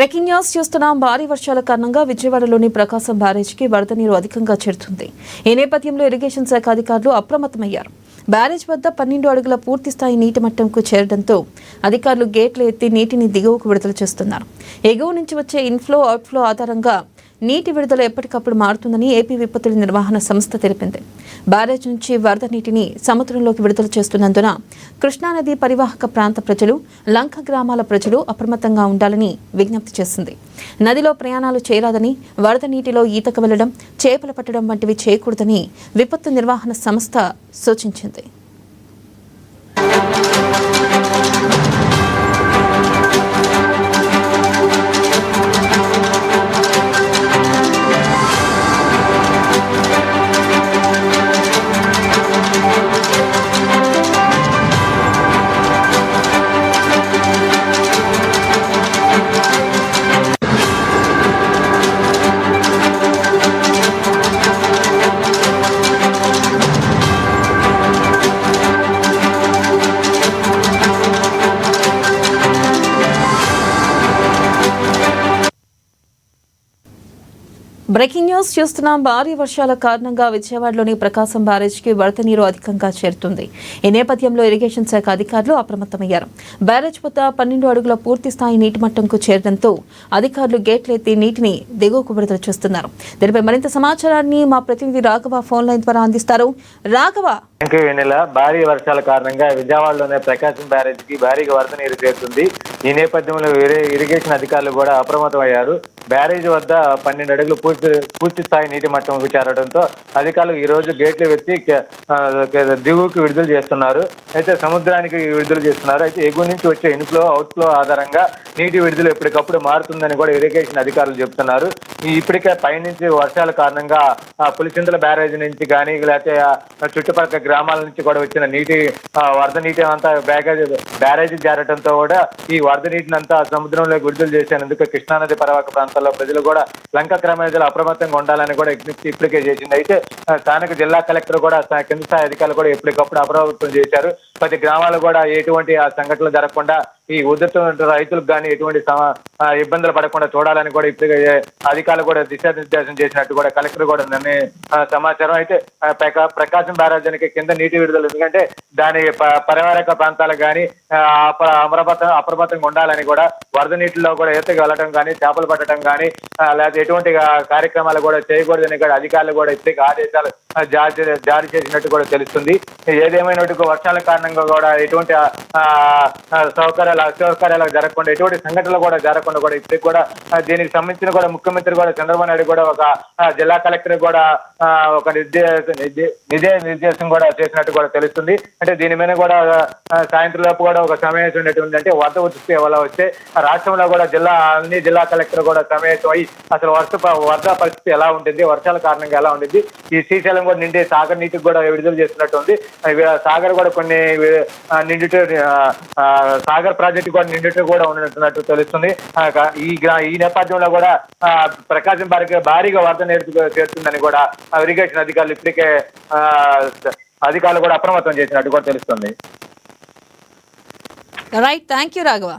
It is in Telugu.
బ్రేకింగ్ న్యూస్ చూస్తున్నాం. భారీ వర్షాల కారణంగా విజయవాడలోని ప్రకాశం బ్యారేజ్కి వరద నీరు అధికంగా చేరుతుంది. ఈ నేపథ్యంలో ఇరిగేషన్ శాఖ అధికారులు అప్రమత్తమయ్యారు. బ్యారేజ్ వద్ద 12 అడుగుల పూర్తిస్థాయి నీటి మట్టంకు చేరడంతో అధికారులు గేట్లు ఎత్తి నీటిని దిగువకు విడుదల చేస్తున్నారు. ఎగువ నుంచి వచ్చే ఇన్ఫ్లో అవుట్ఫ్లో ఆధారంగా నీటి విడుదల ఎప్పటికప్పుడు మారుతుందని ఏపీ విపత్తుల నిర్వహణ సంస్థ తెలిపింది. బ్యారేజ్ నుంచి వరద నీటిని సముద్రంలోకి విడుదల చేస్తున్నందున కృష్ణానది పరివాహక ప్రాంత ప్రజలు, లంక గ్రామాల ప్రజలు అప్రమత్తంగా ఉండాలని విజ్ఞప్తి చేసింది. నదిలో ప్రయాణాలు చేయరాదని, వరద నీటిలో ఈతకు వెళ్లడం, చేపలు పట్టడం వంటివి చేయకూడదని విపత్తు నిర్వహణ సంస్థ సూచించింది. బ్రేకింగ్ న్యూస్ చూస్తున్నాం. భారీ వర్షాల కారణంగా విజయవాడలోని ప్రకాశం బ్యారేజ్కి వరద నీరు అధికంగా చేరుతుంది. ఈ నేపథ్యంలో ఇరిగేషన్ శాఖ అధికారులు అప్రమత్తమయ్యారు. బ్యారేజ్ వద్ద 12 అడుగుల పూర్తి స్థాయి నీటి మట్టంకు చేరడంతో అధికారులు గేట్లు ఎత్తి నీటిని దిగువకు విడుదల చేస్తున్నారు. దీనిపై మరింత సమాచారాన్ని మా ప్రతినిధి రాఘవ ఫోన్ లైన్ ద్వారా అందిస్తారు. రాఘవ, భారీ వర్షాల కారణంగా విజయవాడలోనే ప్రకాశం బ్యారేజ్ కి భారీగా వరద నీరు చేరుతుంది. ఈ నేపథ్యంలో ఇరిగేషన్ అధికారులు కూడా అప్రమత్తమయ్యారు. బ్యారేజ్ వద్ద 12 అడుగులు పూర్తి స్థాయి నీటి మట్టంకు చేరడంతో అధికారులు ఈ రోజు గేట్లు ఎత్తి దిగువకు విడుదల చేస్తున్నారు. అయితే సముద్రానికి విడుదల చేస్తున్నారు. అయితే ఎగువ నుంచి వచ్చే ఇన్ఫ్లో అవుట్ఫ్లో ఆధారంగా నీటి విడుదల ఎప్పటికప్పుడు మారుతుందని కూడా ఇరిగేషన్ అధికారులు చెబుతున్నారు. ఇప్పటికే పైనుంచి వర్షాల కారణంగా పులిచింతల బ్యారేజ్ నుంచి కానీ లేకపోతే చుట్టుపక్కల గ్రామాల నుంచి కూడా వచ్చిన నీటి వరద నీటి అంతా బ్యారేజ్ చేరడంతో కూడా ఈ వరద నీటిని అంతా సముద్రంలోకి విడుదల చేసేందుకు కృష్ణానది పరివాహక ప్రాంతాల్లో ప్రజలు కూడా లంక గ్రామాల అప్రమత్తంగా ఉండాలని కూడా ఇప్పటికే చేసింది. అయితే స్థానిక జిల్లా కలెక్టర్ కూడా కింది స్థాయి అధికారులు కూడా ఎప్పటికప్పుడు అప్రమత్తం చేశారు. ప్రతి గ్రామాలు కూడా ఎటువంటి ఆ సంఘటనలు జరగకుండా ఈ ఉధృత రైతులకు కానీ ఎటువంటి ఇబ్బందులు పడకుండా చూడాలని కూడా ఇప్పటికే అధికారులు కూడా దిశానిర్దేశం చేసినట్టు కూడా కలెక్టర్ కూడా నిన్న సమాచారం. అయితే ప్రకాశం బ్యారేజీకి కింద నీటి విడుదల, ఎందుకంటే దాని పరివారక ప్రాంతాలకు కానీ అప్రమత్తంగా ఉండాలని కూడా వరద నీటిలో కూడా ఈతకి వెళ్ళటం కానీ చేపలు పట్టడం కానీ లేకపోతే ఎటువంటి కార్యక్రమాలు కూడా చేయకూడదని కూడా అధికారులు కూడా ఇప్పటికే ఆదేశాలు జారీ చేసినట్టు కూడా తెలుస్తుంది. ఏదేమైనట్టు వర్షాల కారణంగా కూడా ఎటువంటి అసౌకర్యాలు జరగకుండా ఎటువంటి సంఘటనలు కూడా జరగకుండా కూడా ఇప్పటికి కూడా దీనికి సంబంధించిన కూడా ముఖ్యమంత్రి కూడా చంద్రబాబు నాయుడు కూడా ఒక జిల్లా కలెక్టర్ కూడా ఒక నిర్దేశం కూడా చేసినట్టు కూడా తెలుస్తుంది. అంటే దీని మీద కూడా సాయంత్రం లోపు కూడా ఒక సమావేశం ఉన్నటువంటి, అంటే వరద ఉధృతి వల్ల వచ్చే రాష్ట్రంలో కూడా అన్ని జిల్లా కలెక్టర్ కూడా సమావేశం అయ్యి అసలు వరద పరిస్థితి ఎలా ఉంటుంది, వర్షాల కారణంగా ఎలా ఉంటుంది, ఈ శ్రీశైలం కూడా నిండి సాగర్ నీటికి కూడా విడుదల చేస్తున్నట్టు ఉంది. సాగర్ కూడా కొన్ని సాగర్ ప్రాజెక్టు కూడా నిండుట కూడా ఉన్నట్టు తెలుస్తుంది. ఈ నేపథ్యంలో కూడా ప్రకాశం భారీగా వరద నీరు చేరుతుందని కూడా ఇరిగేషన్ అధికారులు ఇప్పటికే అధికారులు కూడా అప్రమత్తం చేసినట్టు కూడా తెలుస్తుంది. Right, thank you Raghava.